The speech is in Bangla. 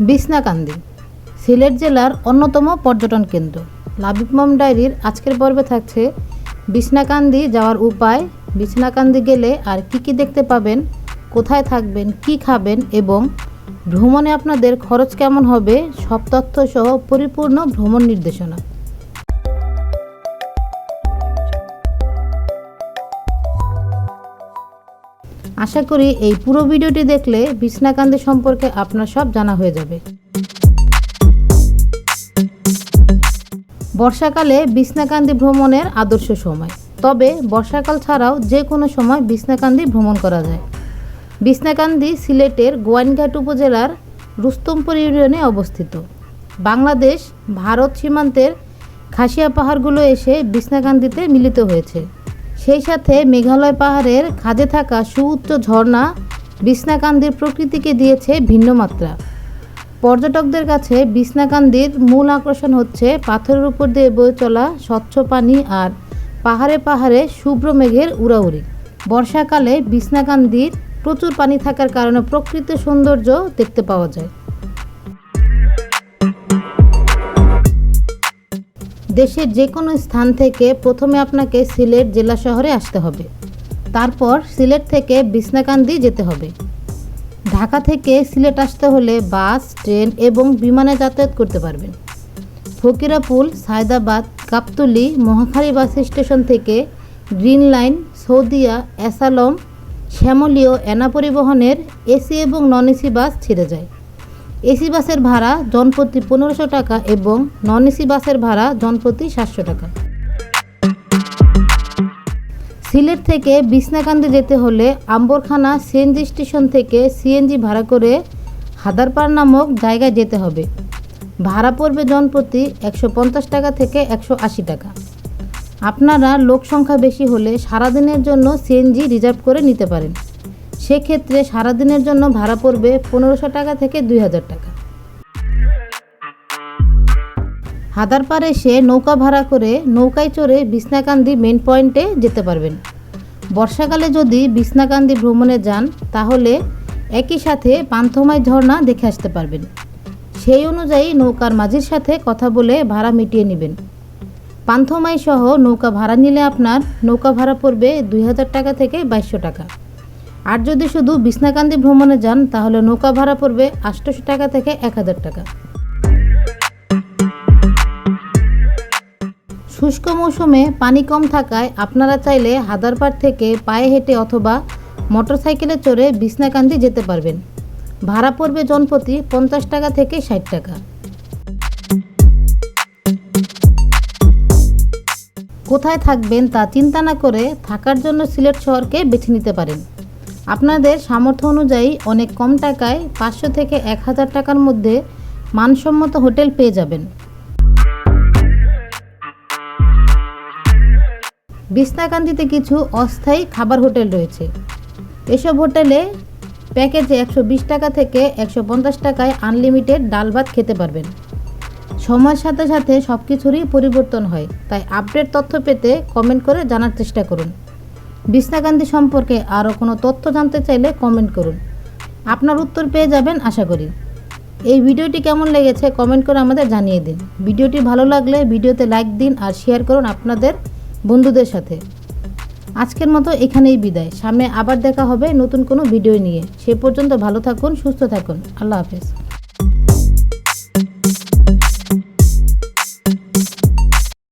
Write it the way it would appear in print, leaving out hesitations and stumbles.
বিছনাকান্দি সিলেট জেলার অন্যতম পর্যটন কেন্দ্র। লাবিব মম ডায়েরির আজকের পর্বে থাকছে বিছনাকান্দি যাওয়ার উপায়, বিছনাকান্দি গেলে আর কি দেখতে পাবেন, কোথায় থাকবেন, কি খাবেন এবং ভ্রমণে আপনাদের খরচ কেমন হবে, সব তথ্য সহ পরিপূর্ণ ভ্রমণ নির্দেশনা। আশা করি এই পুরো ভিডিওটি দেখলে বিছনাকান্দি সম্পর্কে আপনার সব জানা হয়ে যাবে। বর্ষাকালে বিছনাকান্দি ভ্রমণের আদর্শ সময়, তবে বর্ষাকাল ছাড়াও যে কোনো সময় বিছনাকান্দি ভ্রমণ করা যায়। বিছনাকান্দি সিলেটের গোয়াইনঘাট উপজেলার রুস্তমপুর ইউনিয়নে অবস্থিত। বাংলাদেশ ভারত সীমান্তের খাসিয়া পাহাড়গুলো এসে বিছনাকান্দিতে মিলিত হয়েছে। সেই সাথে মেঘালয় পাহাড়ের খাদে থাকা সুউচ্চ ঝর্ণা বিছনাকান্দির প্রকৃতিকে দিয়েছে ভিন্ন মাত্রা। পর্যটকদের কাছে বিছনাকান্দির মূল আকর্ষণ হচ্ছে পাথরের উপর দিয়ে বয়ে চলা স্বচ্ছ পানি আর পাহাড়ে পাহাড়ে শুভ্র মেঘের উড়াউড়ি। বর্ষাকালে বিছনাকান্দির প্রচুর পানি থাকার কারণে প্রকৃতির সৌন্দর্য দেখতে পাওয়া যায়। দেশের যে কোনো স্থান থেকে প্রথমে আপনাকে সিলেট জেলা শহরে আসতে হবে, তারপর সিলেট থেকে বিছনাকান্দি যেতে হবে। ঢাকা থেকে সিলেট আসতে হলে বাস, ট্রেন এবং বিমানে যাতায়াত করতে পারবেন। ফকিরাপুল, সায়দাবাদ, গাবতলী, মহাখালী বাস স্টেশন থেকে গ্রিন লাইন, সৌদিয়া, এসালম, শ্যামলীয়, এনা পরিবহনের এসি এবং নন এসি বাস ছেড়ে যায়। এসি বাসের ভাড়া জনপ্রতি 1500 টাকা এবং নন এসি বাসের ভাড়া জনপ্রতি 700 টাকা। সিলেট থেকে বিছনাকান্দি যেতে হলে আম্বরখানা সিএনজি স্টেশন থেকে সিএনজি ভাড়া করে হাদারপাড় নামক জায়গায় যেতে হবে। ভাড়া পড়বে জনপ্রতি 150 টাকা থেকে 180 টাকা। আপনারা লোক সংখ্যা বেশি হলে সারাদিনের জন্য সিএনজি রিজার্ভ করে নিতে পারেন। সেক্ষেত্রে সারাদিনের জন্য ভাড়া পড়বে 1500 টাকা থেকে 2000 টাকা। হাদারপাড় এসে নৌকা ভাড়া করে নৌকায় চড়ে বিছনাকান্দি মেন পয়েন্টে যেতে পারবেন। বর্ষাকালে যদি বিছনাকান্দি ভ্রমণে যান তাহলে একই সাথে পান্থমাই ঝর্ণা দেখে আসতে পারবেন। সেই অনুযায়ী নৌকার মাঝির সাথে কথা বলে ভাড়া মিটিয়ে নেবেন। পান্থমাই সহ নৌকা ভাড়া নিলে আপনার নৌকা ভাড়া পড়বে 2000 টাকা থেকে 2200 টাকা। আর যদি শুধু বিছনাকান্দি ভ্রমণে যান তাহলে নৌকা ভাড়া পড়বে 800 টাকা থেকে 1000 টাকা। শুষ্ক মৌসুমে পানি কম থাকায় আপনারা চাইলে হাদারপাড় থেকে পায়ে হেঁটে অথবা মোটরসাইকেলে চড়ে বিছনাকান্দি যেতে পারবেন। ভাড়া পড়বে জনপ্রতি 50 টাকা থেকে 60 টাকা। কোথায় থাকবেন তা চিন্তা না করে থাকার জন্য সিলেট শহরকে বেছে নিতে পারেন। আপনাদের সামর্থ্য অনুযায়ী অনেক কম টাকায় 500 থেকে 1000 টাকার মধ্যে মানসম্মত হোটেল পেয়ে যাবেন। বিছনাকান্দিতে কিছু অস্থায়ী খাবার হোটেল রয়েছে। এসব হোটেলে প্যাকেজে 120 টাকা থেকে 150 টাকায় আনলিমিটেড ডাল ভাত খেতে পারবেন। সময়ের সাথে সাথে সব কিছুরই পরিবর্তন হয়, তাই আপডেট তথ্য পেতে কমেন্ট করে জানার চেষ্টা করুন। বিছনাকান্দি সম্পর্কে আরও কোনো তথ্য জানতে চাইলে কমেন্ট করুন, আপনার উত্তর পেয়ে যাবেন আশা করি। এই ভিডিওটি কেমন লেগেছে কমেন্ট করে আমাদের জানিয়ে দিন। ভিডিওটি ভালো লাগলে ভিডিওতে লাইক দিন আর শেয়ার করুন আপনাদের বন্ধুদের সাথে। আজকের মতো এখানেই বিদায়। সামনে আবার দেখা হবে নতুন কোনো ভিডিও নিয়ে। সে পর্যন্ত ভালো থাকুন, সুস্থ থাকুন। আল্লাহ হাফেজ।